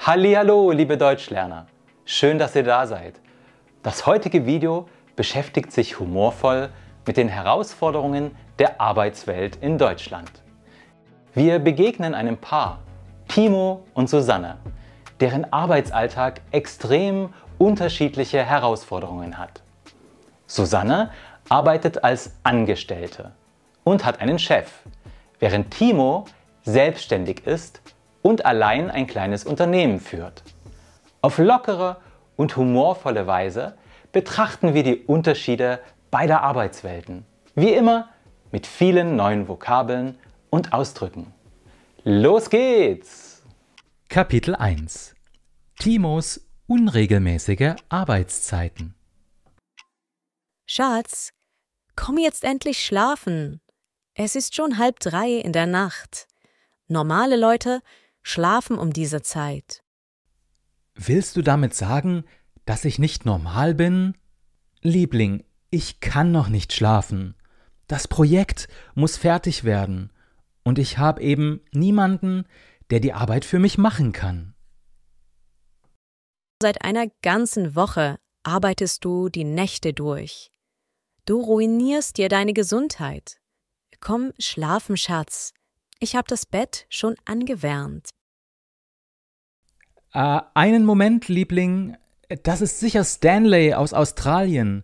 Hallihallo, liebe Deutschlerner! Schön, dass ihr da seid. Das heutige Video beschäftigt sich humorvoll mit den Herausforderungen der Arbeitswelt in Deutschland. Wir begegnen einem Paar, Timo und Susanne, deren Arbeitsalltag extrem unterschiedliche Herausforderungen hat. Susanne arbeitet als Angestellte und hat einen Chef, während Timo selbstständig ist und allein ein kleines Unternehmen führt. Auf lockere und humorvolle Weise betrachten wir die Unterschiede beider Arbeitswelten. Wie immer mit vielen neuen Vokabeln und Ausdrücken. Los geht's! Kapitel 1: Timos unregelmäßige Arbeitszeiten. Schatz, komm jetzt endlich schlafen. Es ist schon 2:30 in der Nacht. Normale Leute schlafen um diese Zeit. Willst du damit sagen, dass ich nicht normal bin? Liebling, ich kann noch nicht schlafen. Das Projekt muss fertig werden und ich habe eben niemanden, der die Arbeit für mich machen kann. Seit einer ganzen Woche arbeitest du die Nächte durch. Du ruinierst dir deine Gesundheit. Komm schlafen, Schatz. Ich habe das Bett schon angewärmt. Einen Moment, Liebling. Das ist sicher Stanley aus Australien.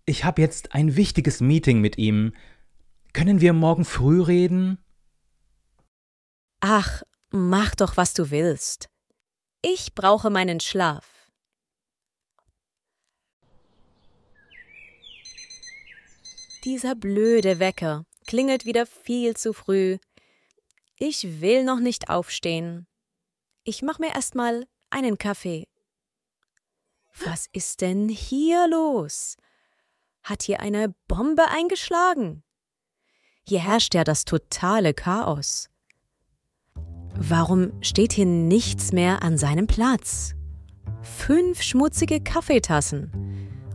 Ich habe jetzt ein wichtiges Meeting mit ihm. Können wir morgen früh reden? Ach, mach doch, was du willst. Ich brauche meinen Schlaf. Dieser blöde Wecker klingelt wieder viel zu früh. Ich will noch nicht aufstehen. Ich mache mir erstmal einen Kaffee. Was ist denn hier los? Hat hier eine Bombe eingeschlagen? Hier herrscht ja das totale Chaos. Warum steht hier nichts mehr an seinem Platz? 5 schmutzige Kaffeetassen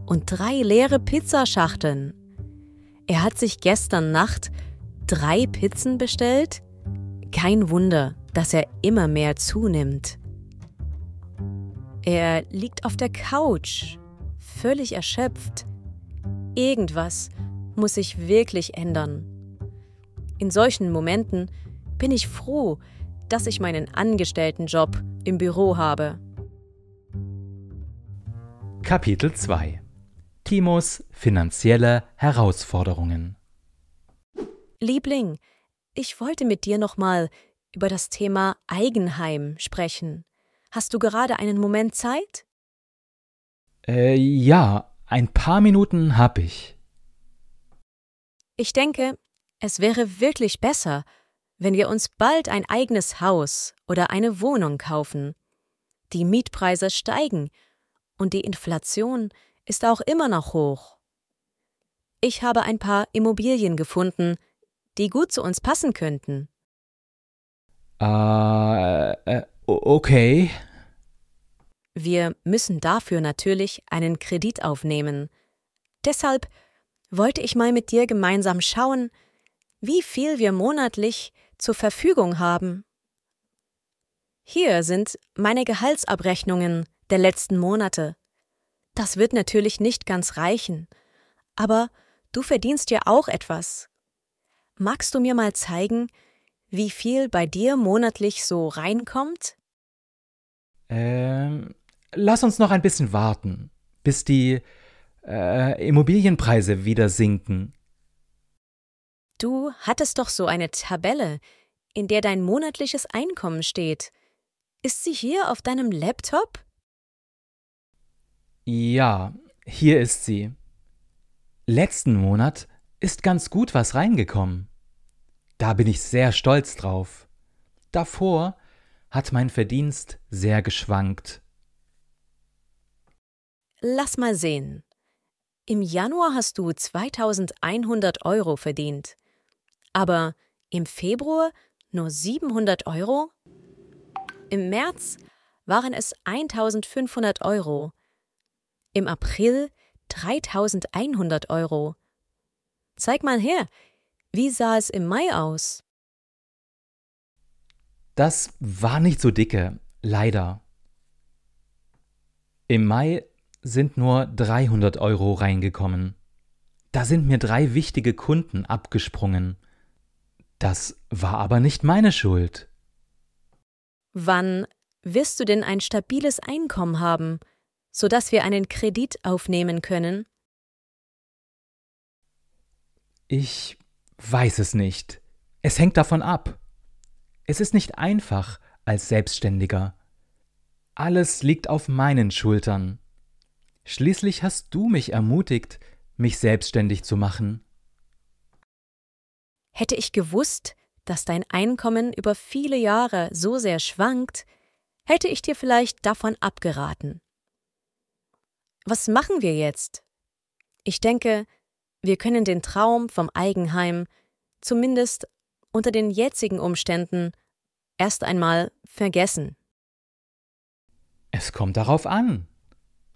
und 3 leere Pizzaschachteln. Er hat sich gestern Nacht 3 Pizzen bestellt? Kein Wunder, dass er immer mehr zunimmt. Er liegt auf der Couch, völlig erschöpft. Irgendwas muss sich wirklich ändern. In solchen Momenten bin ich froh, dass ich meinen Angestelltenjob im Büro habe. Kapitel 2: Timos finanzielle Herausforderungen. Liebling, ich wollte mit dir nochmal über das Thema Eigenheim sprechen. Hast du gerade einen Moment Zeit? Ja, ein paar Minuten hab ich. Ich denke, es wäre wirklich besser, wenn wir uns bald ein eigenes Haus oder eine Wohnung kaufen. Die Mietpreise steigen und die Inflation ist auch immer noch hoch. Ich habe ein paar Immobilien gefunden, die gut zu uns passen könnten. Okay. Wir müssen dafür natürlich einen Kredit aufnehmen. Deshalb wollte ich mal mit dir gemeinsam schauen, wie viel wir monatlich zur Verfügung haben. Hier sind meine Gehaltsabrechnungen der letzten Monate. Das wird natürlich nicht ganz reichen, aber du verdienst ja auch etwas. Magst du mir mal zeigen, wie viel bei dir monatlich so reinkommt? Lass uns noch ein bisschen warten, bis die Immobilienpreise wieder sinken. Du hattest doch so eine Tabelle, in der dein monatliches Einkommen steht. Ist sie hier auf deinem Laptop? Ja, hier ist sie. Letzten Monat ist ganz gut was reingekommen. Da bin ich sehr stolz drauf. Davor hat mein Verdienst sehr geschwankt. Lass mal sehen. Im Januar hast du 2.100 € verdient. Aber im Februar nur 700 €? Im März waren es 1.500 €. Im April 3.100 €. Zeig mal her, wie sah es im Mai aus? Das war nicht so dicke, leider. Im Mai sind nur 300 € reingekommen. Da sind mir 3 wichtige Kunden abgesprungen. Das war aber nicht meine Schuld. Wann wirst du denn ein stabiles Einkommen haben, sodass wir einen Kredit aufnehmen können? Ich weiß es nicht. Es hängt davon ab. Es ist nicht einfach als Selbstständiger. Alles liegt auf meinen Schultern. Schließlich hast du mich ermutigt, mich selbstständig zu machen. Hätte ich gewusst, dass dein Einkommen über viele Jahre so sehr schwankt, hätte ich dir vielleicht davon abgeraten. Was machen wir jetzt? Ich denke, wir können den Traum vom Eigenheim, zumindest unter den jetzigen Umständen, erst einmal vergessen. Es kommt darauf an.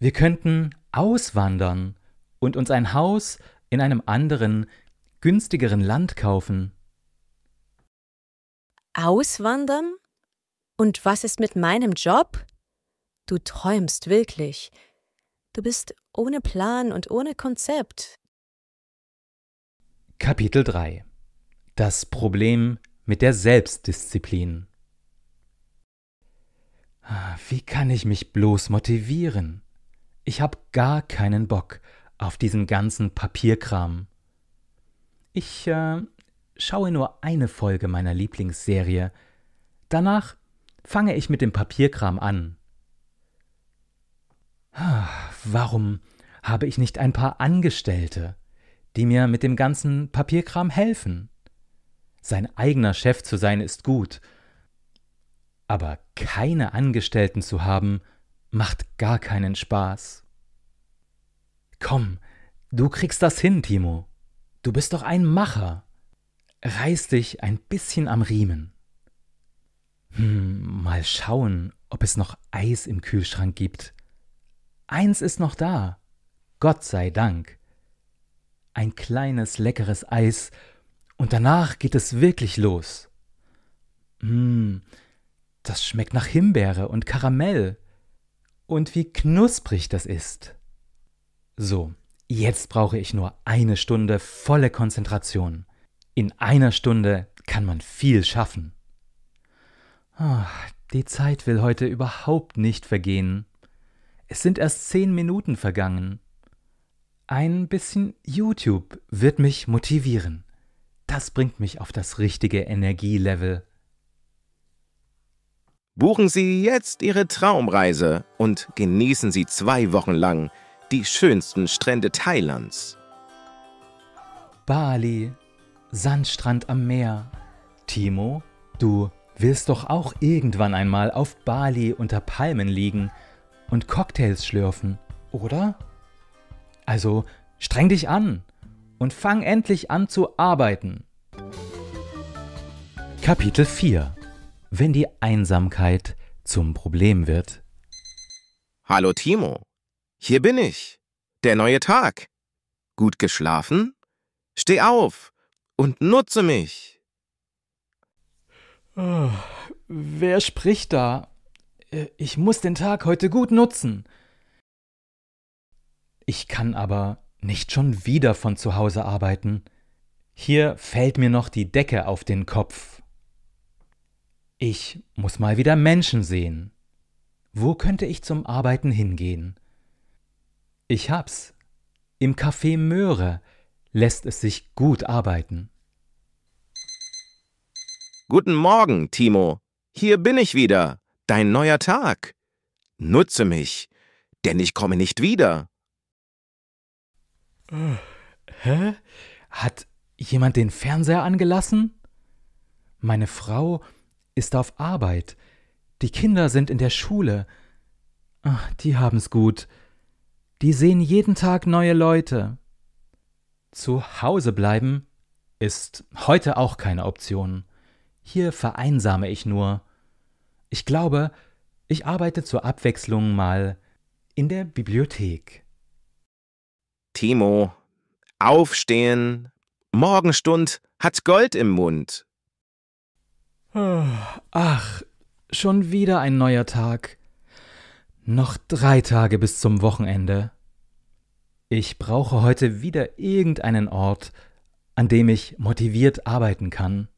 Wir könnten auswandern und uns ein Haus in einem anderen, günstigeren Land kaufen. Auswandern? Und was ist mit meinem Job? Du träumst wirklich. Du bist ohne Plan und ohne Konzept. Kapitel 3: Das Problem mit der Selbstdisziplin. Wie kann ich mich bloß motivieren? Ich habe gar keinen Bock auf diesen ganzen Papierkram. Ich schaue nur eine Folge meiner Lieblingsserie. Danach fange ich mit dem Papierkram an. Warum habe ich nicht ein paar Angestellte, die mir mit dem ganzen Papierkram helfen? Sein eigener Chef zu sein ist gut, aber keine Angestellten zu haben, macht gar keinen Spaß. Komm, du kriegst das hin, Timo. Du bist doch ein Macher. Reiß dich ein bisschen am Riemen. Mal schauen, ob es noch Eis im Kühlschrank gibt. Eins ist noch da, Gott sei Dank. Ein kleines, leckeres Eis und danach geht es wirklich los. Das schmeckt nach Himbeere und Karamell. Und wie knusprig das ist. So, jetzt brauche ich nur 1 Stunde volle Konzentration. In 1 Stunde kann man viel schaffen. Die Zeit will heute überhaupt nicht vergehen. Es sind erst 10 Minuten vergangen. Ein bisschen YouTube wird mich motivieren. Das bringt mich auf das richtige Energielevel. Buchen Sie jetzt Ihre Traumreise und genießen Sie 2 Wochen lang die schönsten Strände Thailands. Bali, Sandstrand am Meer. Timo, du willst doch auch irgendwann einmal auf Bali unter Palmen liegen und Cocktails schlürfen, oder? Also streng dich an und fang endlich an zu arbeiten. Kapitel 4: Wenn die Einsamkeit zum Problem wird. Hallo Timo, hier bin ich. Der neue Tag. Gut geschlafen? Steh auf und nutze mich. Wer spricht da? Ich muss den Tag heute gut nutzen. Ich kann aber nicht schon wieder von zu Hause arbeiten. Hier fällt mir noch die Decke auf den Kopf. Ich muss mal wieder Menschen sehen. Wo könnte ich zum Arbeiten hingehen? Ich hab's. Im Café Möhre lässt es sich gut arbeiten. Guten Morgen, Timo. Hier bin ich wieder. Dein neuer Tag. Nutze mich, denn ich komme nicht wieder. Hä? Hat jemand den Fernseher angelassen? Meine Frau ist auf Arbeit. Die Kinder sind in der Schule. Die haben's gut. Die sehen jeden Tag neue Leute. Zu Hause bleiben ist heute auch keine Option. Hier vereinsame ich nur. Ich glaube, ich arbeite zur Abwechslung mal in der Bibliothek. Timo, aufstehen. Morgenstund hat Gold im Mund. Ach, schon wieder ein neuer Tag. Noch 3 Tage bis zum Wochenende. Ich brauche heute wieder irgendeinen Ort, an dem ich motiviert arbeiten kann.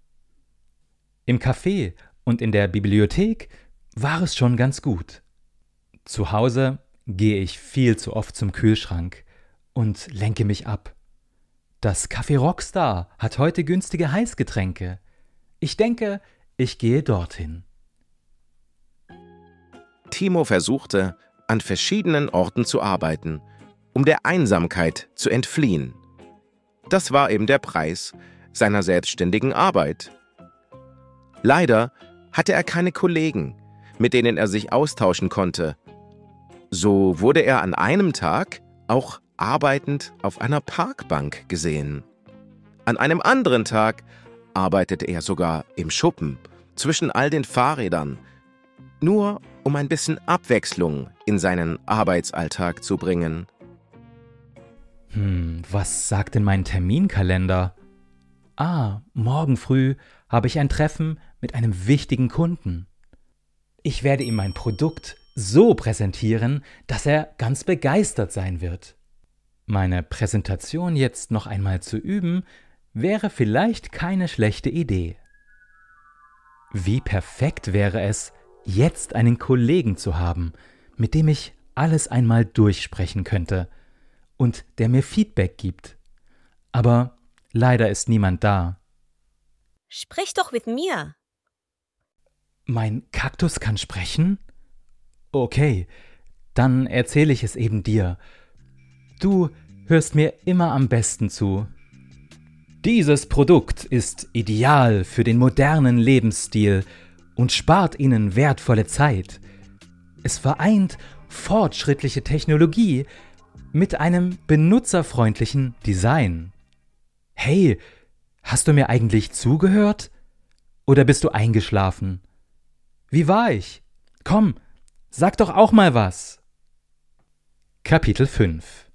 Im Café und in der Bibliothek war es schon ganz gut. Zu Hause gehe ich viel zu oft zum Kühlschrank und lenke mich ab. Das Café Rockstar hat heute günstige Heißgetränke. Ich denke, ich gehe dorthin. Timo versuchte, an verschiedenen Orten zu arbeiten, um der Einsamkeit zu entfliehen. Das war eben der Preis seiner selbstständigen Arbeit. Leider hatte er keine Kollegen, mit denen er sich austauschen konnte. So wurde er an einem Tag auch arbeitend auf einer Parkbank gesehen. An einem anderen Tag arbeitete er sogar im Schuppen zwischen all den Fahrrädern, nur um ein bisschen Abwechslung in seinen Arbeitsalltag zu bringen. Was sagt denn mein Terminkalender? Morgen früh habe ich ein Treffen mit einem wichtigen Kunden. Ich werde ihm mein Produkt so präsentieren, dass er ganz begeistert sein wird. Meine Präsentation jetzt noch einmal zu üben, wäre vielleicht keine schlechte Idee. Wie perfekt wäre es, jetzt einen Kollegen zu haben, mit dem ich alles einmal durchsprechen könnte und der mir Feedback gibt. Aber leider ist niemand da. Sprich doch mit mir. Mein Kaktus kann sprechen? Okay, dann erzähle ich es eben dir. Du hörst mir immer am besten zu. Dieses Produkt ist ideal für den modernen Lebensstil und spart Ihnen wertvolle Zeit. Es vereint fortschrittliche Technologie mit einem benutzerfreundlichen Design. Hey, hast du mir eigentlich zugehört? Oder bist du eingeschlafen? Wie war ich? Komm, sag doch auch mal was. Kapitel 5.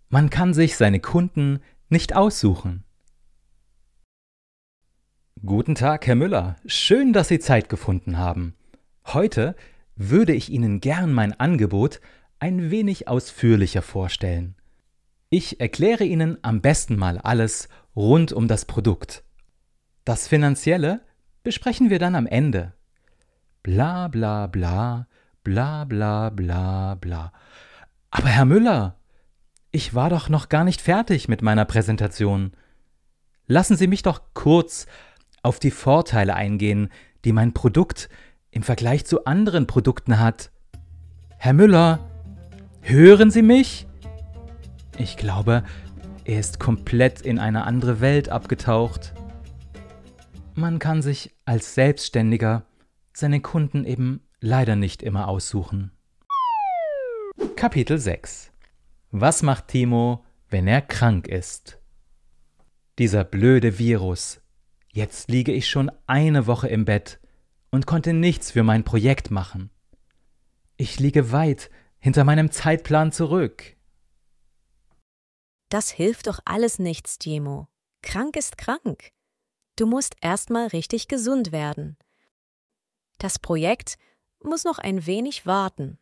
Man kann sich seine Kunden nicht aussuchen. Guten Tag, Herr Müller. Schön, dass Sie Zeit gefunden haben. Heute würde ich Ihnen gern mein Angebot ein wenig ausführlicher vorstellen. Ich erkläre Ihnen am besten mal alles rund um das Produkt. Das Finanzielle besprechen wir dann am Ende. Bla bla bla, bla bla bla bla. Aber Herr Müller, ich war doch noch gar nicht fertig mit meiner Präsentation. Lassen Sie mich doch kurz auf die Vorteile eingehen, die mein Produkt im Vergleich zu anderen Produkten hat. Herr Müller, hören Sie mich? Ich glaube, er ist komplett in eine andere Welt abgetaucht. Man kann sich als Selbstständiger seine Kunden eben leider nicht immer aussuchen. Kapitel 6. Was macht Timo, wenn er krank ist? Dieser blöde Virus. Jetzt liege ich schon eine Woche im Bett und konnte nichts für mein Projekt machen. Ich liege weit hinter meinem Zeitplan zurück. Das hilft doch alles nichts, Timo. Krank ist krank. Du musst erstmal richtig gesund werden. Das Projekt muss noch ein wenig warten.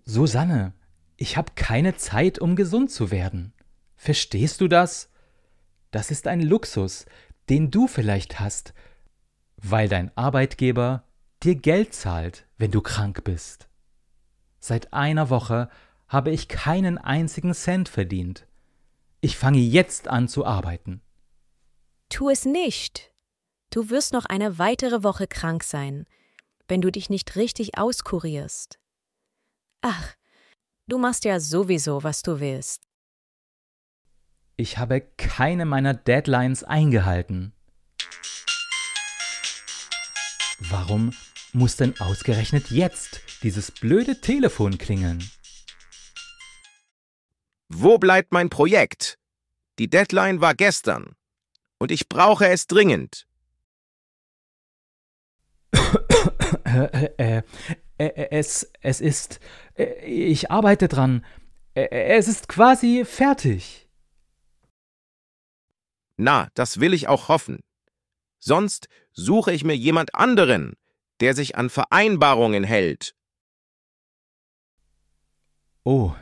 Susanne, ich habe keine Zeit, um gesund zu werden. Verstehst du das? Das ist ein Luxus, den du vielleicht hast, weil dein Arbeitgeber dir Geld zahlt, wenn du krank bist. Seit einer Woche habe ich keinen einzigen Cent verdient. Ich fange jetzt an zu arbeiten. Tu es nicht. Du wirst noch eine weitere Woche krank sein, wenn du dich nicht richtig auskurierst. Ach, du machst ja sowieso, was du willst. Ich habe keine meiner Deadlines eingehalten. Warum muss denn ausgerechnet jetzt dieses blöde Telefon klingeln? Wo bleibt mein Projekt? Die Deadline war gestern und ich brauche es dringend. Ich arbeite dran. Es ist quasi fertig. Na, das will ich auch hoffen. Sonst suche ich mir jemand anderen, der sich an Vereinbarungen hält. Oh,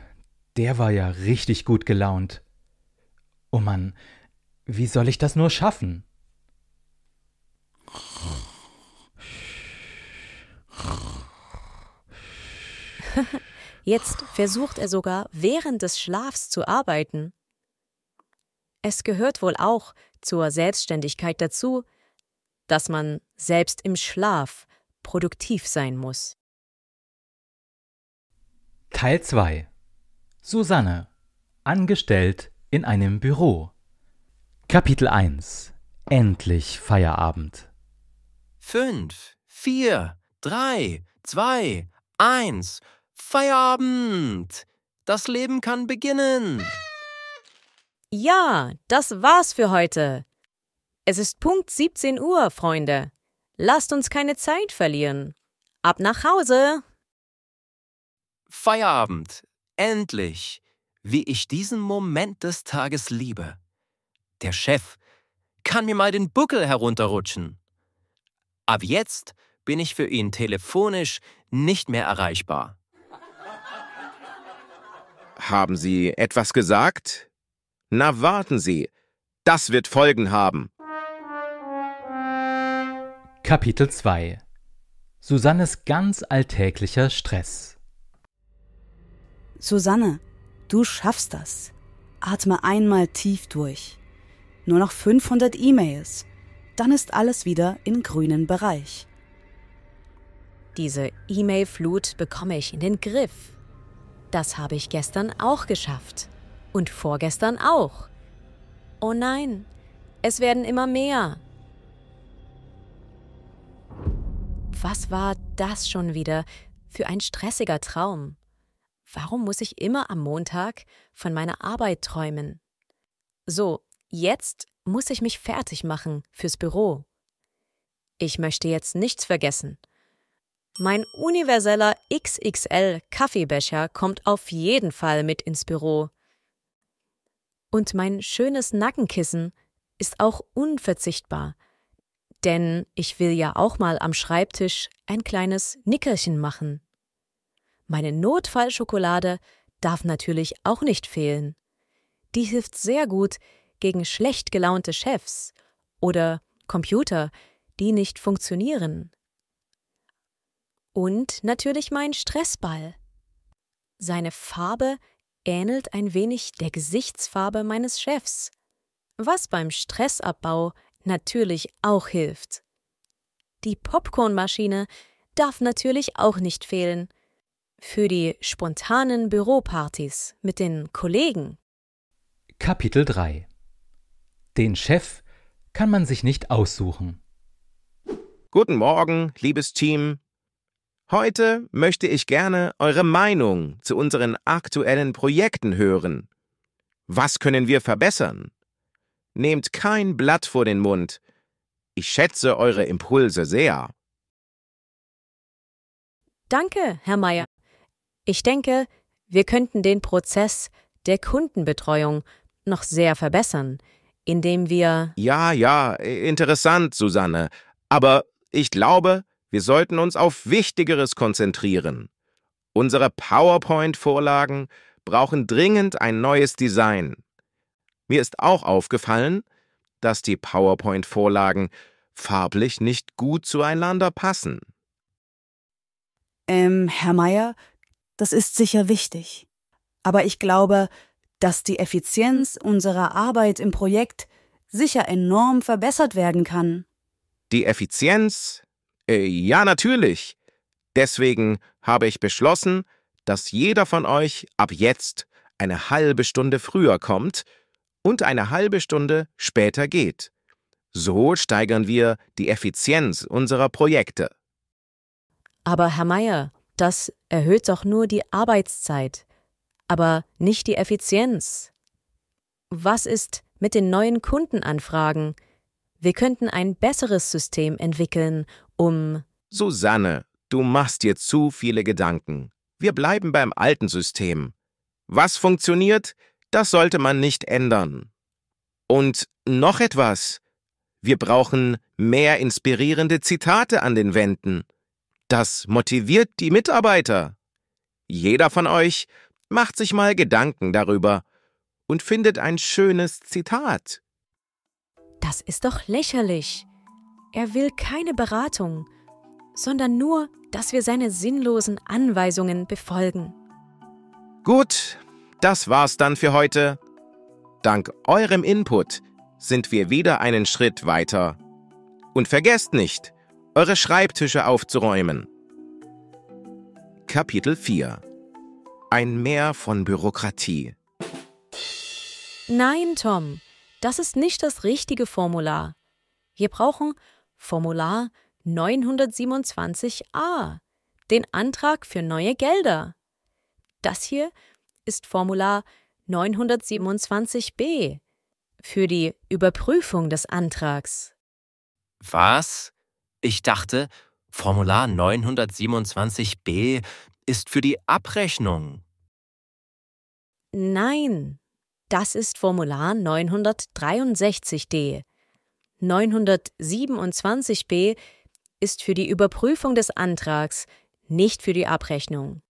der war ja richtig gut gelaunt. Oh Mann, wie soll ich das nur schaffen? Jetzt versucht er sogar während des Schlafs zu arbeiten. Es gehört wohl auch zur Selbstständigkeit dazu, dass man selbst im Schlaf produktiv sein muss. Teil 2. Susanne, angestellt in einem Büro. Kapitel 1. Endlich Feierabend. 5, 4, 3, 2, 1. Feierabend! Das Leben kann beginnen! Ja, das war's für heute. Es ist Punkt 17 Uhr, Freunde. Lasst uns keine Zeit verlieren. Ab nach Hause! Feierabend! Endlich! Wie ich diesen Moment des Tages liebe. Der Chef kann mir mal den Buckel herunterrutschen. Ab jetzt bin ich für ihn telefonisch nicht mehr erreichbar. Haben Sie etwas gesagt? Na, warten Sie. Das wird Folgen haben. Kapitel 2. Susannes ganz alltäglicher Stress. Susanne, du schaffst das. Atme einmal tief durch. Nur noch 500 E-Mails. Dann ist alles wieder im grünen Bereich. Diese E-Mail-Flut bekomme ich in den Griff. Das habe ich gestern auch geschafft. Und vorgestern auch. Oh nein, es werden immer mehr. Was war das schon wieder für ein stressiger Traum? Warum muss ich immer am Montag von meiner Arbeit träumen? So, jetzt muss ich mich fertig machen fürs Büro. Ich möchte jetzt nichts vergessen. Mein universeller XXL-Kaffeebecher kommt auf jeden Fall mit ins Büro. Und mein schönes Nackenkissen ist auch unverzichtbar, denn ich will ja auch mal am Schreibtisch ein kleines Nickerchen machen. Meine Notfallschokolade darf natürlich auch nicht fehlen. Die hilft sehr gut gegen schlecht gelaunte Chefs oder Computer, die nicht funktionieren. Und natürlich mein Stressball. Seine Farbe ähnelt ein wenig der Gesichtsfarbe meines Chefs, was beim Stressabbau natürlich auch hilft. Die Popcornmaschine darf natürlich auch nicht fehlen, für die spontanen Büropartys mit den Kollegen. Kapitel 3. Den Chef kann man sich nicht aussuchen. Guten Morgen, liebes Team. Heute möchte ich gerne eure Meinung zu unseren aktuellen Projekten hören. Was können wir verbessern? Nehmt kein Blatt vor den Mund. Ich schätze eure Impulse sehr. Danke, Herr Meier. Ich denke, wir könnten den Prozess der Kundenbetreuung noch sehr verbessern, indem wir… Ja, interessant, Susanne. Aber ich glaube, wir sollten uns auf Wichtigeres konzentrieren. Unsere PowerPoint-Vorlagen brauchen dringend ein neues Design. Mir ist auch aufgefallen, dass die PowerPoint-Vorlagen farblich nicht gut zueinander passen. Herr Meier, das ist sicher wichtig. Aber ich glaube, dass die Effizienz unserer Arbeit im Projekt sicher enorm verbessert werden kann. Die Effizienz? Ja, natürlich. Deswegen habe ich beschlossen, dass jeder von euch ab jetzt eine halbe Stunde früher kommt und eine halbe Stunde später geht. So steigern wir die Effizienz unserer Projekte. Aber Herr Meier, das erhöht doch nur die Arbeitszeit, aber nicht die Effizienz. Was ist mit den neuen Kundenanfragen? Wir könnten ein besseres System entwickeln, um… Susanne, du machst dir zu viele Gedanken. Wir bleiben beim alten System. Was funktioniert, das sollte man nicht ändern. Und noch etwas. Wir brauchen mehr inspirierende Zitate an den Wänden. Das motiviert die Mitarbeiter. Jeder von euch macht sich mal Gedanken darüber und findet ein schönes Zitat. Das ist doch lächerlich. Er will keine Beratung, sondern nur, dass wir seine sinnlosen Anweisungen befolgen. Gut, das war's dann für heute. Dank eurem Input sind wir wieder einen Schritt weiter. Und vergesst nicht, eure Schreibtische aufzuräumen. Kapitel 4 – Ein Meer von Bürokratie. Nein, Tom, das ist nicht das richtige Formular. Wir brauchen Formular 927a, den Antrag für neue Gelder. Das hier ist Formular 927b für die Überprüfung des Antrags. Was? Ich dachte, Formular 927b ist für die Abrechnung. Nein, das ist Formular 963d. 927b ist für die Überprüfung des Antrags, nicht für die Abrechnung.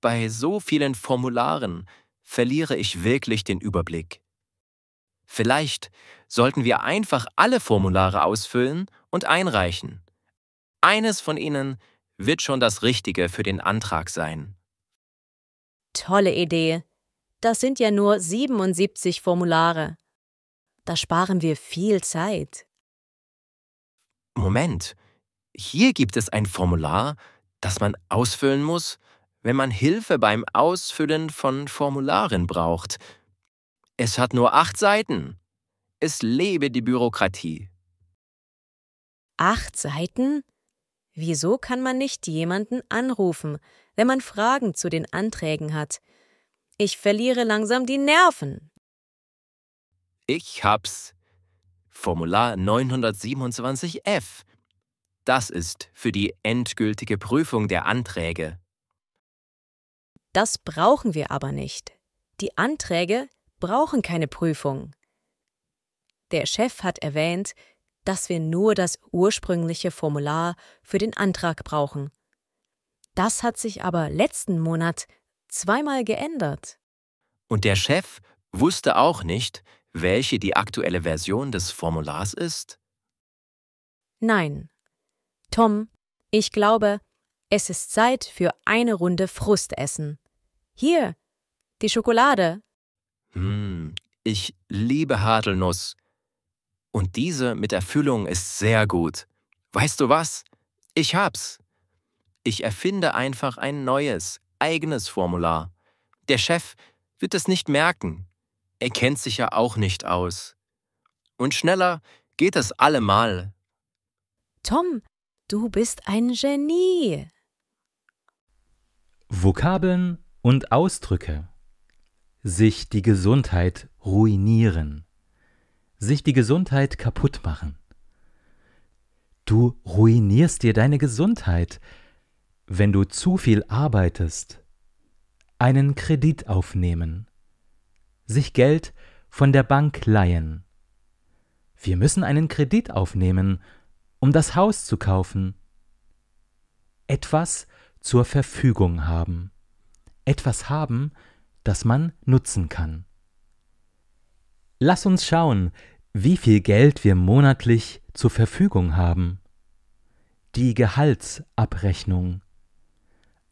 Bei so vielen Formularen verliere ich wirklich den Überblick. Vielleicht sollten wir einfach alle Formulare ausfüllen und einreichen. Eines von ihnen wird schon das Richtige für den Antrag sein. Tolle Idee. Das sind ja nur 77 Formulare. Da sparen wir viel Zeit. Moment, hier gibt es ein Formular, das man ausfüllen muss, wenn man Hilfe beim Ausfüllen von Formularen braucht. Es hat nur 8 Seiten. Es lebe die Bürokratie. 8 Seiten? Wieso kann man nicht jemanden anrufen, wenn man Fragen zu den Anträgen hat? Ich verliere langsam die Nerven. Ich hab's. Formular 927f. Das ist für die endgültige Prüfung der Anträge. Das brauchen wir aber nicht. Die Anträge brauchen keine Prüfung. Der Chef hat erwähnt, dass wir nur das ursprüngliche Formular für den Antrag brauchen. Das hat sich aber letzten Monat zweimal geändert. Und der Chef wusste auch nicht, welche die aktuelle Version des Formulars ist? Nein. Tom, ich glaube, es ist Zeit für eine Runde Frustessen. Hier, die Schokolade. Ich liebe Haselnuss. Und diese mit der Füllung ist sehr gut. Weißt du was? Ich hab's. Ich erfinde einfach ein neues, eigenes Formular. Der Chef wird es nicht merken. Er kennt sich ja auch nicht aus. Und schneller geht es allemal. Tom, du bist ein Genie. Vokabeln und Ausdrücke. Sich die Gesundheit ruinieren. Sich die Gesundheit kaputt machen. Du ruinierst dir deine Gesundheit, wenn du zu viel arbeitest. Einen Kredit aufnehmen. Sich Geld von der Bank leihen. Wir müssen einen Kredit aufnehmen, um das Haus zu kaufen. Etwas zur Verfügung haben. Etwas haben, das man nutzen kann. Lass uns schauen, wie viel Geld wir monatlich zur Verfügung haben. Die Gehaltsabrechnung.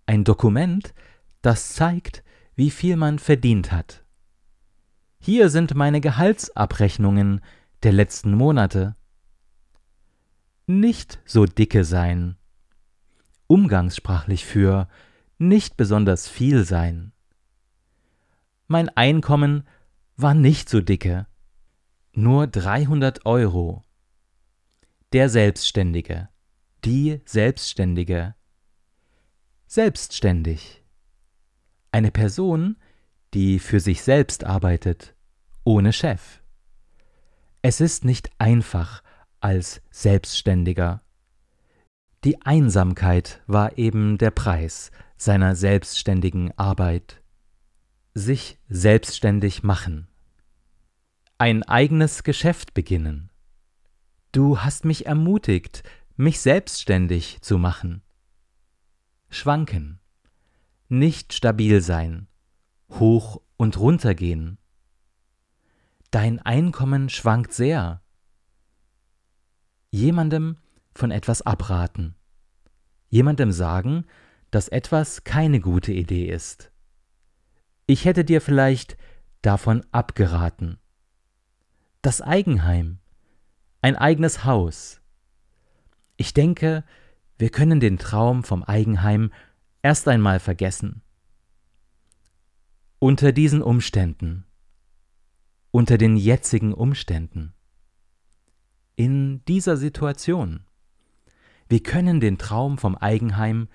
Ein Dokument, das zeigt, wie viel man verdient hat. Hier sind meine Gehaltsabrechnungen der letzten Monate. Nicht so dicke sein. Umgangssprachlich für nicht besonders viel sein. Mein Einkommen war nicht so dicke. Nur 300 €. Der Selbstständige. Die Selbstständige. Selbstständig. Eine Person, die für sich selbst arbeitet, ohne Chef. Es ist nicht einfach als Selbstständiger. Die Einsamkeit war eben der Preis seiner selbstständigen Arbeit. Sich selbstständig machen. Ein eigenes Geschäft beginnen. Du hast mich ermutigt, mich selbstständig zu machen. Schwanken. nicht stabil sein, hoch und runter gehen. Dein Einkommen schwankt sehr. Jemandem von etwas abraten. Jemandem sagen, dass etwas keine gute Idee ist. Ich hätte dir vielleicht davon abgeraten. Das Eigenheim, ein eigenes Haus. Ich denke, wir können den Traum vom Eigenheim erst einmal vergessen. Unter diesen Umständen, unter den jetzigen Umständen, in dieser Situation, wir können den Traum vom Eigenheim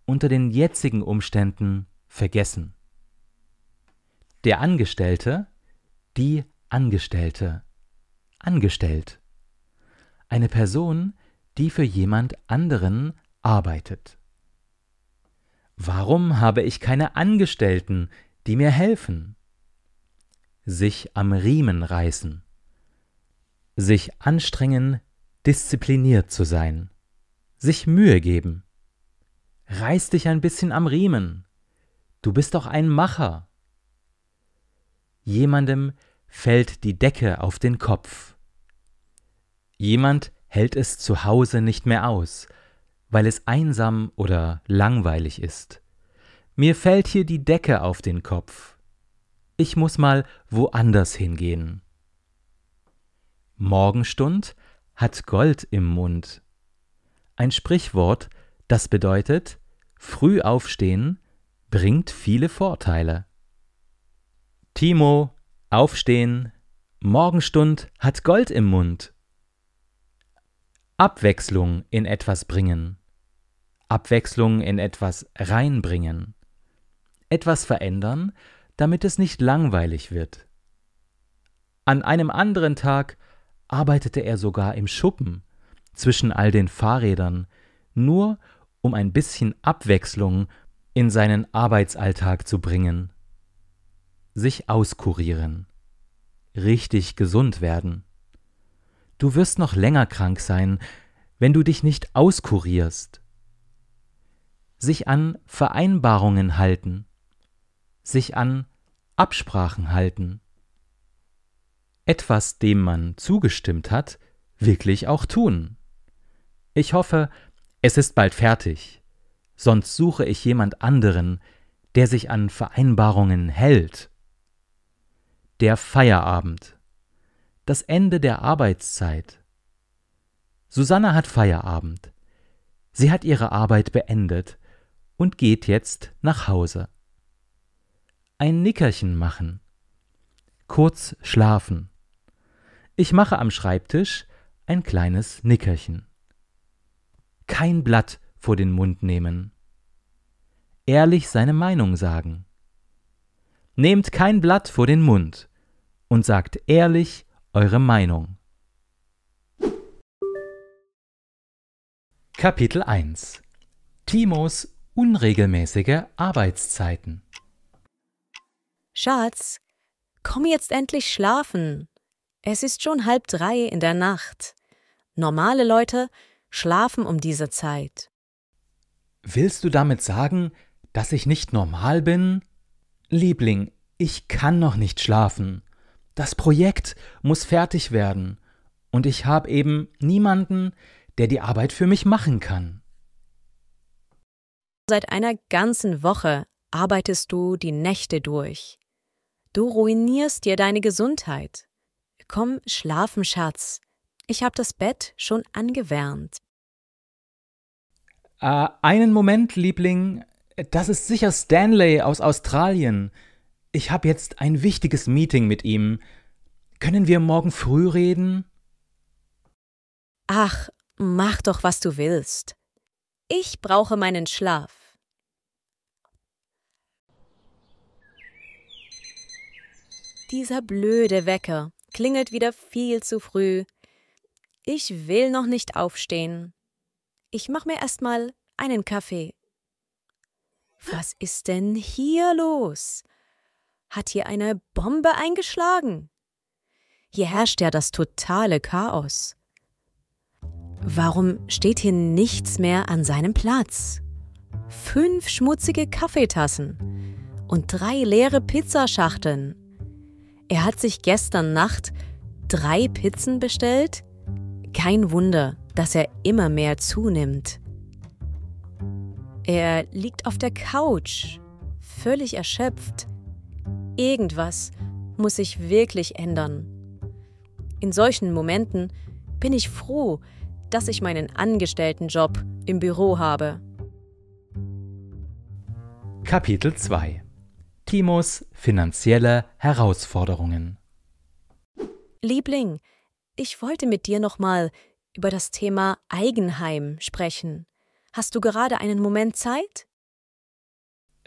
unter den jetzigen Umständen vergessen. Der Angestellte, die Angestellte, angestellt. Eine Person, die für jemand anderen arbeitet. Warum habe ich keine Angestellten, die mir helfen? Sich am Riemen reißen. Sich anstrengen, diszipliniert zu sein. Sich Mühe geben. Reiß dich ein bisschen am Riemen. Du bist doch ein Macher. Jemandem fällt die Decke auf den Kopf. Jemand hält es zu Hause nicht mehr aus, weil es einsam oder langweilig ist. Mir fällt hier die Decke auf den Kopf. Ich muss mal woanders hingehen. Morgenstund hat Gold im Mund. Ein Sprichwort, das bedeutet, früh aufstehen bringt viele Vorteile. Timo, aufstehen, Morgenstund hat Gold im Mund. Abwechslung in etwas bringen. Abwechslung in etwas reinbringen. Etwas verändern, damit es nicht langweilig wird. An einem anderen Tag arbeitete er sogar im Schuppen, zwischen all den Fahrrädern, nur um ein bisschen Abwechslung in seinen Arbeitsalltag zu bringen. Sich auskurieren. Richtig gesund werden. Du wirst noch länger krank sein, wenn du dich nicht auskurierst. Sich an Vereinbarungen halten. Sich an Absprachen halten. Etwas, dem man zugestimmt hat, wirklich auch tun. Ich hoffe, es ist bald fertig, sonst suche ich jemand anderen, der sich an Vereinbarungen hält. Der Feierabend. Das Ende der Arbeitszeit. Susanne hat Feierabend. Sie hat ihre Arbeit beendet und geht jetzt nach Hause. Ein Nickerchen machen. Kurz schlafen. Ich mache am Schreibtisch ein kleines Nickerchen. Kein Blatt vor den Mund nehmen. Ehrlich seine Meinung sagen. Nehmt kein Blatt vor den Mund und sagt ehrlich eure Meinung. Kapitel 1 Timos unregelmäßige Arbeitszeiten. Schatz, komm jetzt endlich schlafen. Es ist schon 2:30 in der Nacht. Normale Leute schlafen um diese Zeit. Willst du damit sagen, dass ich nicht normal bin? Liebling, ich kann noch nicht schlafen. Das Projekt muss fertig werden und ich habe eben niemanden, der die Arbeit für mich machen kann. Seit einer ganzen Woche arbeitest du die Nächte durch. Du ruinierst dir deine Gesundheit. Komm schlafen, Schatz. Ich habe das Bett schon angewärmt. Einen Moment, Liebling. Das ist sicher Stanley aus Australien. Ich habe jetzt ein wichtiges Meeting mit ihm. Können wir morgen früh reden? Ach, mach doch, was du willst. Ich brauche meinen Schlaf. Dieser blöde Wecker klingelt wieder viel zu früh. Ich will noch nicht aufstehen. Ich mach mir erst mal einen Kaffee. Was ist denn hier los? Hat hier eine Bombe eingeschlagen? Hier herrscht ja das totale Chaos. Warum steht hier nichts mehr an seinem Platz? 5 schmutzige Kaffeetassen und 3 leere Pizzaschachteln. Er hat sich gestern Nacht 3 Pizzen bestellt? Kein Wunder, dass er immer mehr zunimmt. Er liegt auf der Couch, völlig erschöpft. Irgendwas muss sich wirklich ändern. In solchen Momenten bin ich froh, dass ich meinen Angestelltenjob im Büro habe. Kapitel 2: Timos finanzielle Herausforderungen. Liebling, ich wollte mit dir nochmal über das Thema Eigenheim sprechen. Hast du gerade einen Moment Zeit?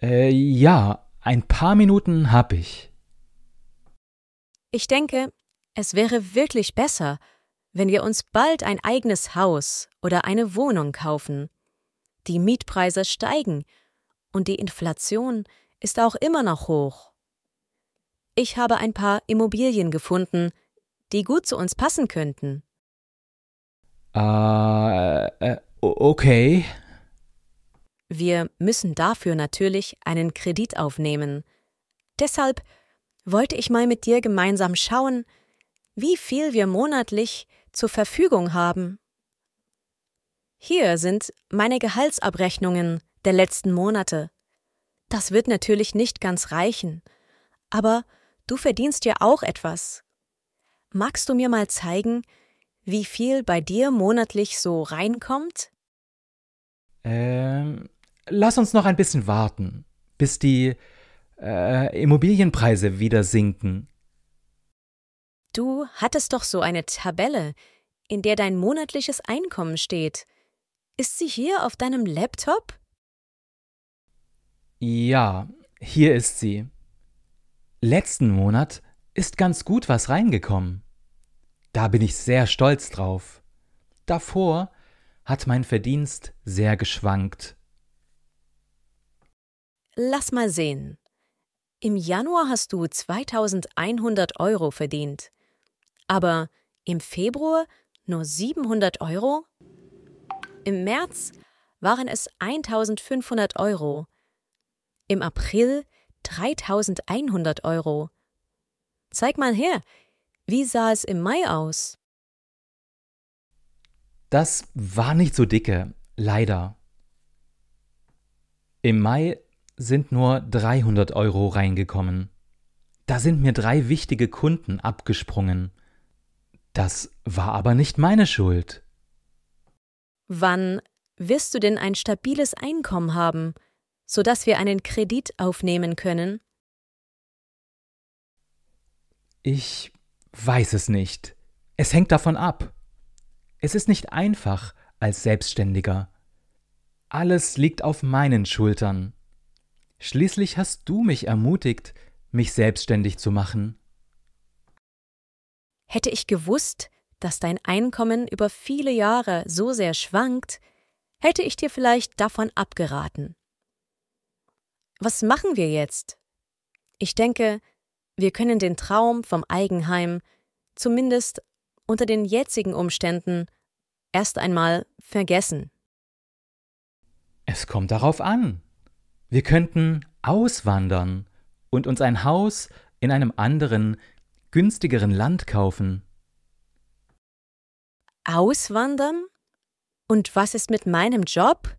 Ja, ein paar Minuten hab ich. Ich denke, es wäre wirklich besser, wenn wir uns bald ein eigenes Haus oder eine Wohnung kaufen. Die Mietpreise steigen und die Inflation ist auch immer noch hoch. Ich habe ein paar Immobilien gefunden, die gut zu uns passen könnten. Okay. Wir müssen dafür natürlich einen Kredit aufnehmen. Deshalb wollte ich mal mit dir gemeinsam schauen, wie viel wir monatlich zur Verfügung haben. Hier sind meine Gehaltsabrechnungen der letzten Monate. Das wird natürlich nicht ganz reichen, aber du verdienst ja auch etwas. Magst du mir mal zeigen, wie viel bei dir monatlich so reinkommt? Lass uns noch ein bisschen warten, bis die Immobilienpreise wieder sinken. Du hattest doch so eine Tabelle, in der dein monatliches Einkommen steht. Ist sie hier auf deinem Laptop? Ja, hier ist sie. Letzten Monat ist ganz gut was reingekommen. Da bin ich sehr stolz drauf. Davor hat mein Verdienst sehr geschwankt. Lass mal sehen. Im Januar hast du 2.100 € verdient. Aber im Februar nur 700 €? Im März waren es 1.500 €. Im April 3.100 €. Zeig mal her, wie sah es im Mai aus? Das war nicht so dicke, leider. Im Mai sind nur 300 € reingekommen. Da sind mir 3 wichtige Kunden abgesprungen. Das war aber nicht meine Schuld. Wann wirst du denn ein stabiles Einkommen haben, sodass wir einen Kredit aufnehmen können? Ich weiß es nicht. Es hängt davon ab. Es ist nicht einfach als Selbstständiger. Alles liegt auf meinen Schultern. Schließlich hast du mich ermutigt, mich selbstständig zu machen. Hätte ich gewusst, dass dein Einkommen über viele Jahre so sehr schwankt, hätte ich dir vielleicht davon abgeraten. Was machen wir jetzt? Ich denke, wir können den Traum vom Eigenheim, zumindest unter den jetzigen Umständen, erst einmal vergessen. Es kommt darauf an. Wir könnten auswandern und uns ein Haus in einem anderen, günstigeren Land kaufen. Auswandern? Und was ist mit meinem Job?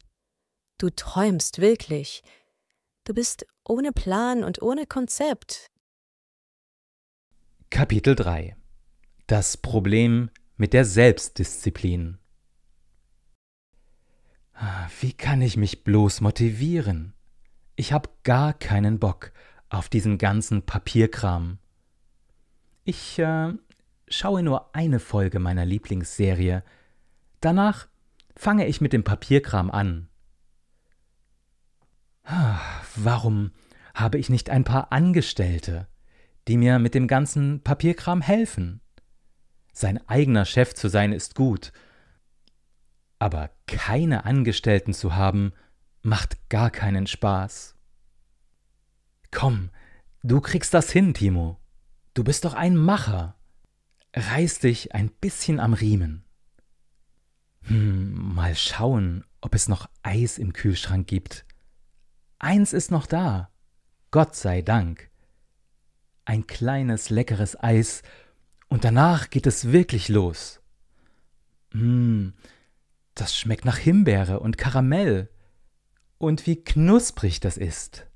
Du träumst wirklich. Du bist ohne Plan und ohne Konzept. Kapitel 3: Das Problem mit der Selbstdisziplin. Wie kann ich mich bloß motivieren? Ich habe gar keinen Bock auf diesen ganzen Papierkram. Ich schaue nur eine Folge meiner Lieblingsserie. Danach fange ich mit dem Papierkram an. Warum habe ich nicht ein paar Angestellte, die mir mit dem ganzen Papierkram helfen? Sein eigener Chef zu sein ist gut, aber keine Angestellten zu haben, macht gar keinen Spaß. Komm, du kriegst das hin, Timo. Du bist doch ein Macher. Reiß dich ein bisschen am Riemen. Mal schauen, ob es noch Eis im Kühlschrank gibt. eins ist noch da. Gott sei Dank. Ein kleines, leckeres Eis und danach geht es wirklich los. Das schmeckt nach Himbeere und Karamell. Und wie knusprig das ist.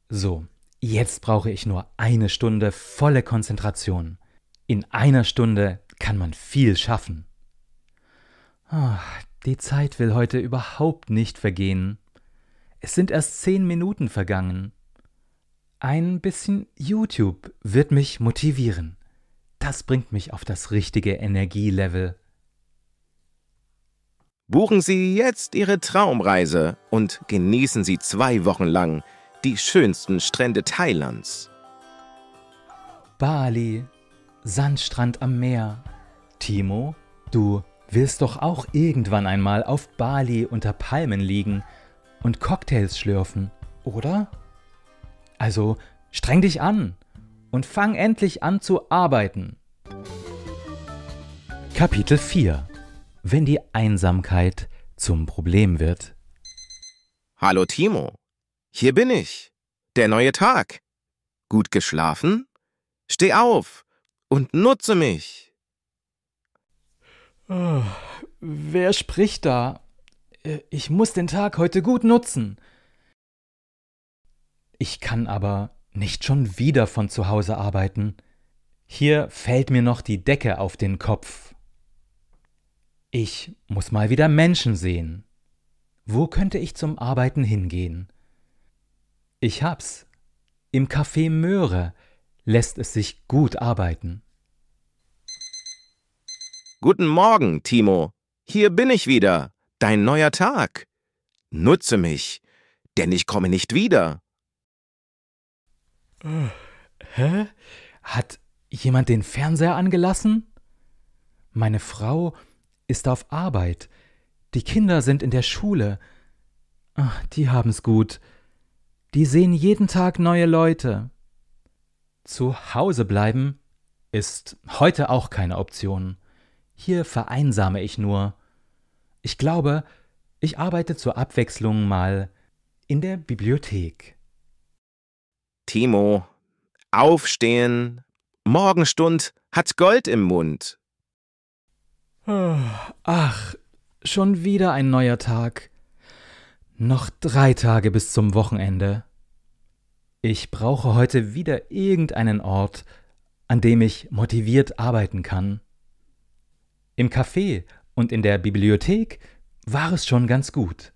So, jetzt brauche ich nur 1 Stunde volle Konzentration. In 1 Stunde kann man viel schaffen. Die Zeit will heute überhaupt nicht vergehen. Es sind erst 10 Minuten vergangen. Ein bisschen YouTube wird mich motivieren. Das bringt mich auf das richtige Energielevel. Buchen Sie jetzt Ihre Traumreise und genießen Sie 2 Wochen lang die schönsten Strände Thailands. Bali, Sandstrand am Meer. Timo, du willst doch auch irgendwann einmal auf Bali unter Palmen liegen und Cocktails schlürfen, oder? Also streng dich an und fang endlich an zu arbeiten. Kapitel 4: Wenn die Einsamkeit zum Problem wird. Hallo Timo, hier bin ich. Der neue Tag. Gut geschlafen? Steh auf und nutze mich. Wer spricht da? Ich muss den Tag heute gut nutzen. Ich kann aber nicht schon wieder von zu Hause arbeiten. Hier fällt mir noch die Decke auf den Kopf. Ich muss mal wieder Menschen sehen. Wo könnte ich zum Arbeiten hingehen? Ich hab's. Im Café Möhre lässt es sich gut arbeiten. Guten Morgen, Timo. Hier bin ich wieder, dein neuer Tag. Nutze mich, denn ich komme nicht wieder. Hä? Hat jemand den Fernseher angelassen? Meine Frau ist auf Arbeit. Die Kinder sind in der Schule. Die haben's gut. Die sehen jeden Tag neue Leute. Zu Hause bleiben ist heute auch keine Option. Hier vereinsame ich nur. Ich glaube, ich arbeite zur Abwechslung mal in der Bibliothek. Timo, aufstehen. Morgenstund hat Gold im Mund. Ach, schon wieder ein neuer Tag. Noch 3 Tage bis zum Wochenende. Ich brauche heute wieder irgendeinen Ort, an dem ich motiviert arbeiten kann. Im Café und in der Bibliothek war es schon ganz gut.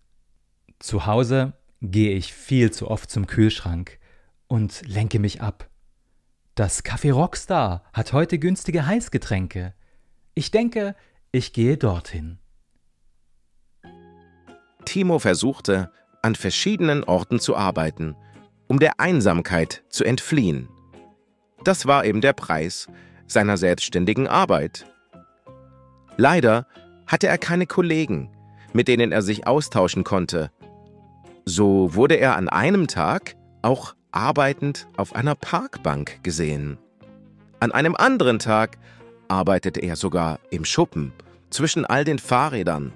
Zu Hause gehe ich viel zu oft zum Kühlschrank und lenke mich ab. Das Café Rockstar hat heute günstige Heißgetränke. Ich denke, ich gehe dorthin. Timo versuchte, an verschiedenen Orten zu arbeiten, um der Einsamkeit zu entfliehen. Das war eben der Preis seiner selbstständigen Arbeit. Leider hatte er keine Kollegen, mit denen er sich austauschen konnte. So wurde er an einem Tag auch arbeitend auf einer Parkbank gesehen. An einem anderen Tag arbeitete er sogar im Schuppen zwischen all den Fahrrädern,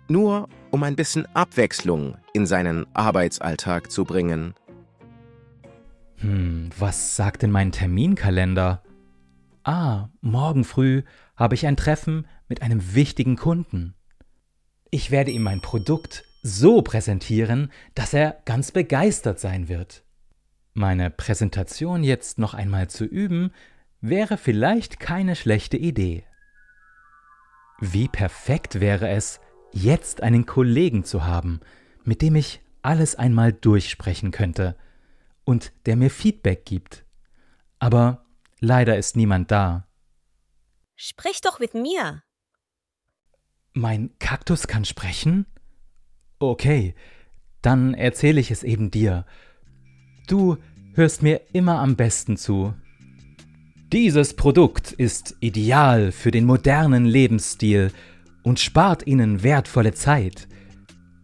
nur um ein bisschen Abwechslung in seinen Arbeitsalltag zu bringen. Was sagt denn mein Terminkalender? Morgen früh habe ich ein Treffen mit einem wichtigen Kunden. Ich werde ihm mein Produkt so präsentieren, dass er ganz begeistert sein wird. Meine Präsentation jetzt noch einmal zu üben, wäre vielleicht keine schlechte Idee. Wie perfekt wäre es, jetzt einen Kollegen zu haben, mit dem ich alles einmal durchsprechen könnte und der mir Feedback gibt. Aber leider ist niemand da. Sprich doch mit mir. Mein Kaktus kann sprechen? Okay, dann erzähle ich es eben dir. Du hörst mir immer am besten zu. Dieses Produkt ist ideal für den modernen Lebensstil und spart Ihnen wertvolle Zeit.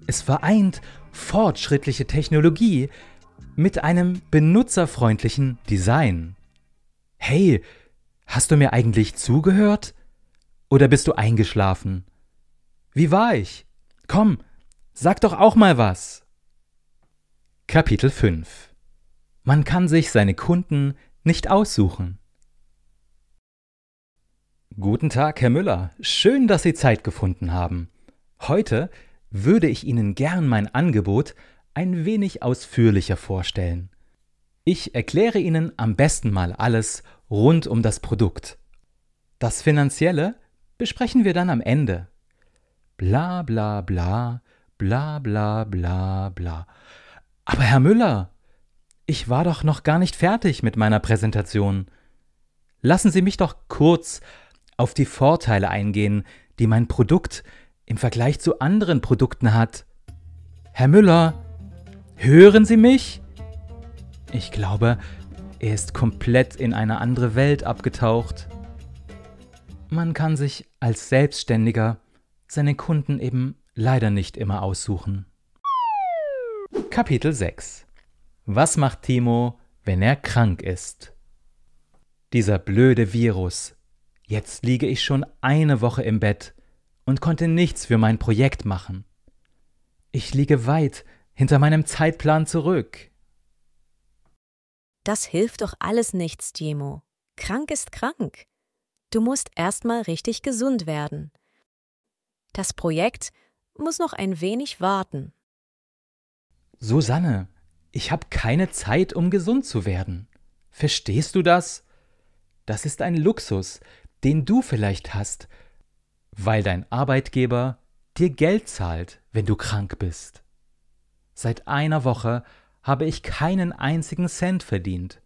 Es vereint fortschrittliche Technologie mit einem benutzerfreundlichen Design. Hey, hast du mir eigentlich zugehört? Oder bist du eingeschlafen? Wie war ich? Komm, sag doch auch mal was. Kapitel 5. Man kann sich seine Kunden nicht aussuchen. Guten Tag, Herr Müller. Schön, dass Sie Zeit gefunden haben. Heute würde ich Ihnen gern mein Angebot ein wenig ausführlicher vorstellen. Ich erkläre Ihnen am besten mal alles rund um das Produkt. Das Finanzielle besprechen wir dann am Ende. Bla bla bla, bla bla bla bla. Aber Herr Müller, ich war doch noch gar nicht fertig mit meiner Präsentation. Lassen Sie mich doch kurz auf die Vorteile eingehen, die mein Produkt im Vergleich zu anderen Produkten hat. Herr Müller, hören Sie mich? Ich glaube, er ist komplett in eine andere Welt abgetaucht. Man kann sich als Selbstständiger seine Kunden eben leider nicht immer aussuchen. Kapitel 6. Was macht Timo, wenn er krank ist? Dieser blöde Virus. Jetzt liege ich schon eine Woche im Bett und konnte nichts für mein Projekt machen. Ich liege weit hinter meinem Zeitplan zurück. Das hilft doch alles nichts, Timo. Krank ist krank. Du musst erstmal richtig gesund werden. Das Projekt muss noch ein wenig warten. Susanne, ich habe keine Zeit, um gesund zu werden. Verstehst du das? Das ist ein Luxus, den du vielleicht hast, weil dein Arbeitgeber dir Geld zahlt, wenn du krank bist. Seit einer Woche habe ich keinen einzigen Cent verdient.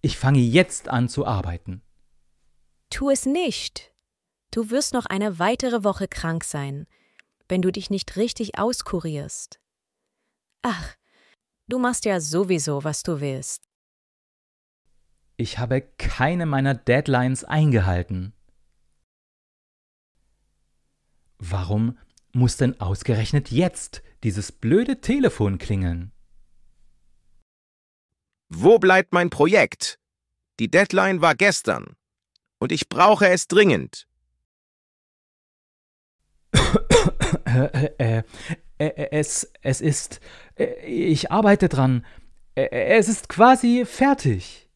Ich fange jetzt an zu arbeiten. Tu es nicht. Du wirst noch eine weitere Woche krank sein, wenn du dich nicht richtig auskurierst. Ach, du machst ja sowieso, was du willst. Ich habe keine meiner Deadlines eingehalten. Warum muss denn ausgerechnet jetzt dieses blöde Telefon klingeln? Wo bleibt mein Projekt? Die Deadline war gestern. Und ich brauche es dringend. Ich arbeite dran. Es ist quasi fertig.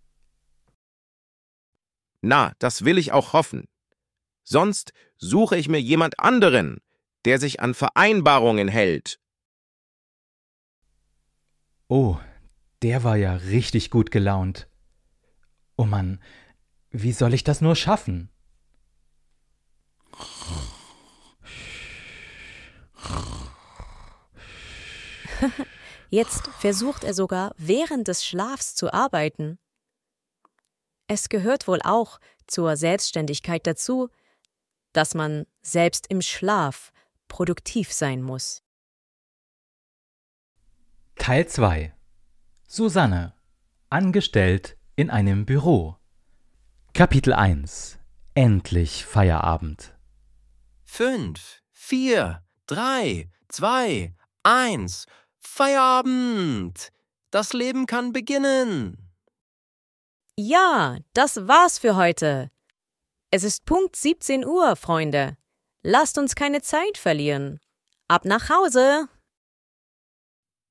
Na, das will ich auch hoffen. Sonst suche ich mir jemand anderen, der sich an Vereinbarungen hält. Oh, der war ja richtig gut gelaunt. Oh Mann, wie soll ich das nur schaffen? Jetzt versucht er sogar während des Schlafs zu arbeiten. Es gehört wohl auch zur Selbstständigkeit dazu, dass man selbst im Schlaf produktiv sein muss. Teil 2. Susanne, angestellt in einem Büro. Kapitel 1. Endlich Feierabend. 5, 4, 3, 2, 1. Feierabend! Das Leben kann beginnen! Ja, das war's für heute. Es ist Punkt 17 Uhr, Freunde. Lasst uns keine Zeit verlieren. Ab nach Hause!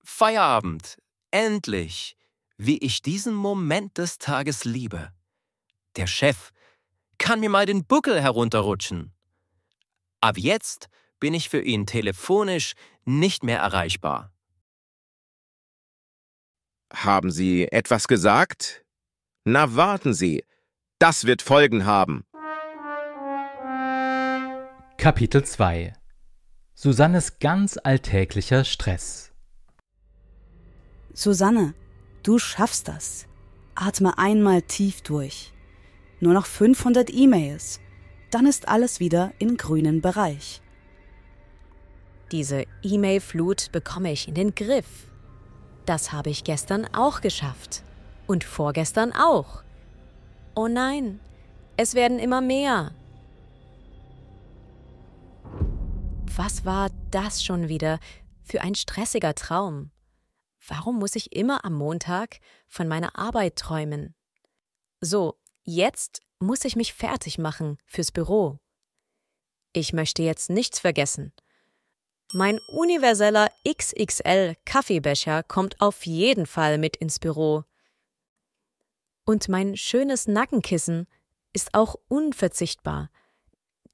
Feierabend! Endlich! Wie ich diesen Moment des Tages liebe. Der Chef kann mir mal den Buckel herunterrutschen. Ab jetzt bin ich für ihn telefonisch nicht mehr erreichbar. Haben Sie etwas gesagt? Na, warten Sie. Das wird Folgen haben. Kapitel 2. Susannes ganz alltäglicher Stress. Susanne, du schaffst das. Atme einmal tief durch. Nur noch 500 E-Mails. Dann ist alles wieder im grünen Bereich. Diese E-Mail-Flut bekomme ich in den Griff. Das habe ich gestern auch geschafft. Und vorgestern auch. Oh nein, es werden immer mehr. Was war das schon wieder für ein stressiger Traum? Warum muss ich immer am Montag von meiner Arbeit träumen? So, jetzt muss ich mich fertig machen fürs Büro. Ich möchte jetzt nichts vergessen. Mein universeller XXL Kaffeebecher kommt auf jeden Fall mit ins Büro. Und mein schönes Nackenkissen ist auch unverzichtbar,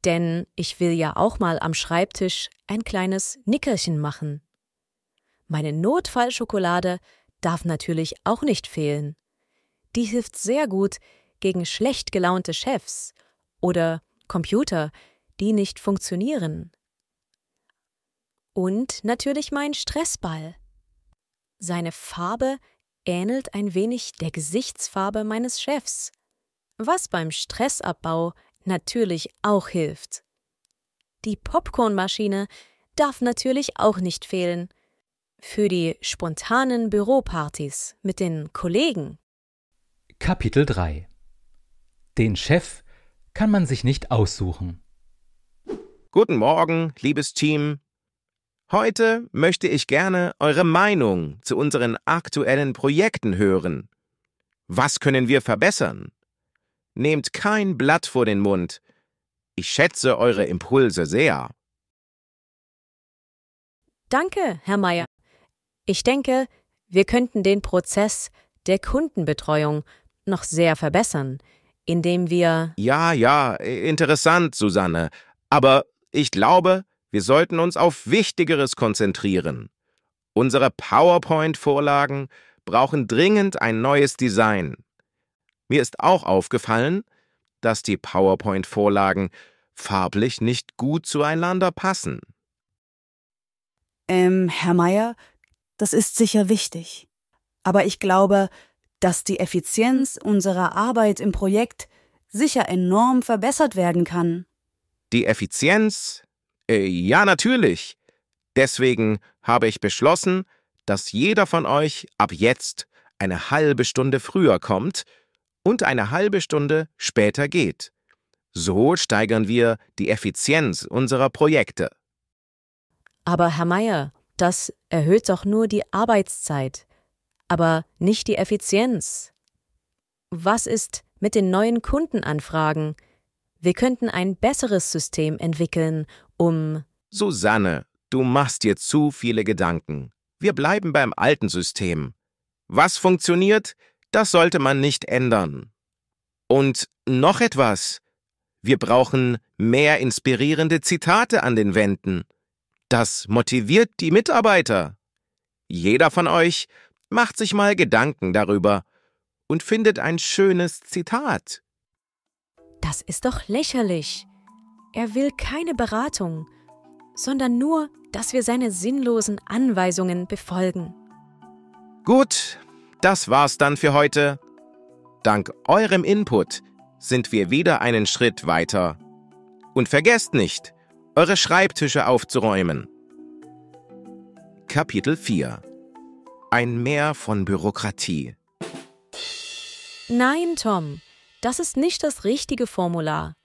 denn ich will ja auch mal am Schreibtisch ein kleines Nickerchen machen. Meine Notfallschokolade darf natürlich auch nicht fehlen. Die hilft sehr gut gegen schlecht gelaunte Chefs oder Computer, die nicht funktionieren. Und natürlich mein Stressball. Seine Farbe ähnelt ein wenig der Gesichtsfarbe meines Chefs, was beim Stressabbau natürlich auch hilft. Die Popcornmaschine darf natürlich auch nicht fehlen. Für die spontanen Büropartys mit den Kollegen. Kapitel 3 Den Chef kann man sich nicht aussuchen. Guten Morgen, liebes Team. Heute möchte ich gerne eure Meinung zu unseren aktuellen Projekten hören. Was können wir verbessern? Nehmt kein Blatt vor den Mund. Ich schätze eure Impulse sehr. Danke, Herr Meier. Ich denke, wir könnten den Prozess der Kundenbetreuung noch sehr verbessern, indem wir… Ja, interessant, Susanne. Aber ich glaube, wir sollten uns auf Wichtigeres konzentrieren. Unsere PowerPoint-Vorlagen brauchen dringend ein neues Design. Mir ist auch aufgefallen, dass die PowerPoint-Vorlagen farblich nicht gut zueinander passen. Herr Meier, das ist sicher wichtig. Aber ich glaube, dass die Effizienz unserer Arbeit im Projekt sicher enorm verbessert werden kann. Die Effizienz? Ja, natürlich. Deswegen habe ich beschlossen, dass jeder von euch ab jetzt eine halbe Stunde früher kommt und eine halbe Stunde später geht. So steigern wir die Effizienz unserer Projekte. Aber Herr Meier, das erhöht doch nur die Arbeitszeit, aber nicht die Effizienz. Was ist mit den neuen Kundenanfragen? Wir könnten ein besseres System entwickeln, um… Susanne, du machst dir zu viele Gedanken. Wir bleiben beim alten System. Was funktioniert, das sollte man nicht ändern. Und noch etwas. Wir brauchen mehr inspirierende Zitate an den Wänden. Das motiviert die Mitarbeiter. Jeder von euch macht sich mal Gedanken darüber und findet ein schönes Zitat. Das ist doch lächerlich. Er will keine Beratung, sondern nur, dass wir seine sinnlosen Anweisungen befolgen. Gut, das war's dann für heute. Dank eurem Input sind wir wieder einen Schritt weiter. Und vergesst nicht, eure Schreibtische aufzuräumen. Kapitel 4 Ein Meer von Bürokratie. Nein, Tom, das ist nicht das richtige Formular.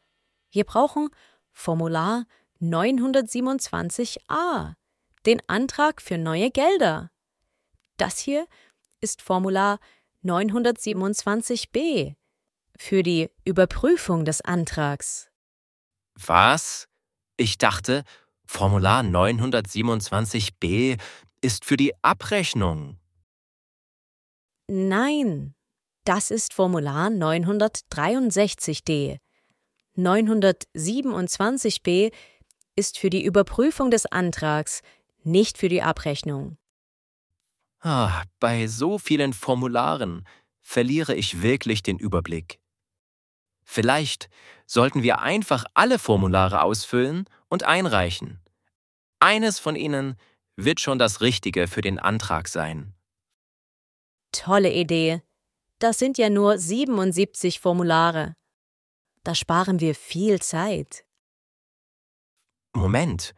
Wir brauchen Formular 927a, den Antrag für neue Gelder. Das hier ist Formular 927b für die Überprüfung des Antrags. Was? Ich dachte, Formular 927b ist für die Abrechnung. Nein, das ist Formular 963d. 927b ist für die Überprüfung des Antrags, nicht für die Abrechnung. Bei so vielen Formularen verliere ich wirklich den Überblick. Vielleicht sollten wir einfach alle Formulare ausfüllen und einreichen. Eines von ihnen wird schon das Richtige für den Antrag sein. Tolle Idee. Das sind ja nur 77 Formulare. Da sparen wir viel Zeit. Moment,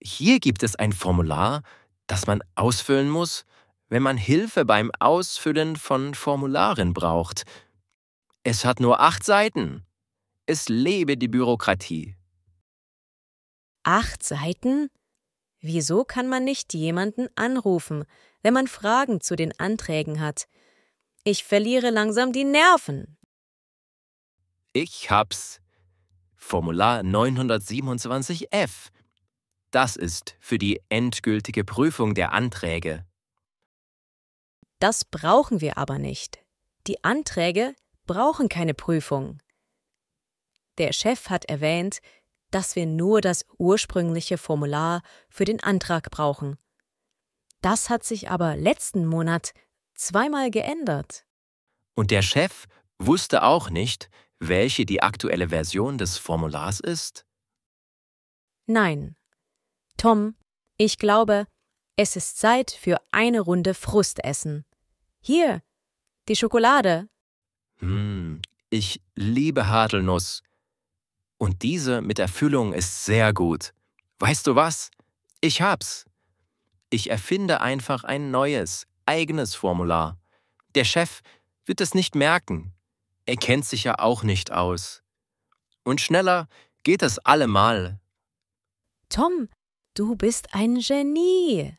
hier gibt es ein Formular, das man ausfüllen muss, wenn man Hilfe beim Ausfüllen von Formularen braucht. Es hat nur 8 Seiten. Es lebe die Bürokratie. 8 Seiten? Wieso kann man nicht jemanden anrufen, wenn man Fragen zu den Anträgen hat? Ich verliere langsam die Nerven. Ich hab's. Formular 927f. Das ist für die endgültige Prüfung der Anträge. Das brauchen wir aber nicht. Die Anträge brauchen keine Prüfung. Der Chef hat erwähnt, dass wir nur das ursprüngliche Formular für den Antrag brauchen. Das hat sich aber letzten Monat zweimal geändert. Und der Chef wusste auch nicht, welche die aktuelle Version des Formulars ist? Nein. Tom, ich glaube, es ist Zeit für eine Runde Frustessen. Hier, die Schokolade. Ich liebe Haselnuss. Und diese mit der Füllung ist sehr gut. Weißt du was? Ich hab's. Ich erfinde einfach ein neues, eigenes Formular. Der Chef wird es nicht merken. Er kennt sich ja auch nicht aus. Und schneller geht es allemal. Tom, du bist ein Genie.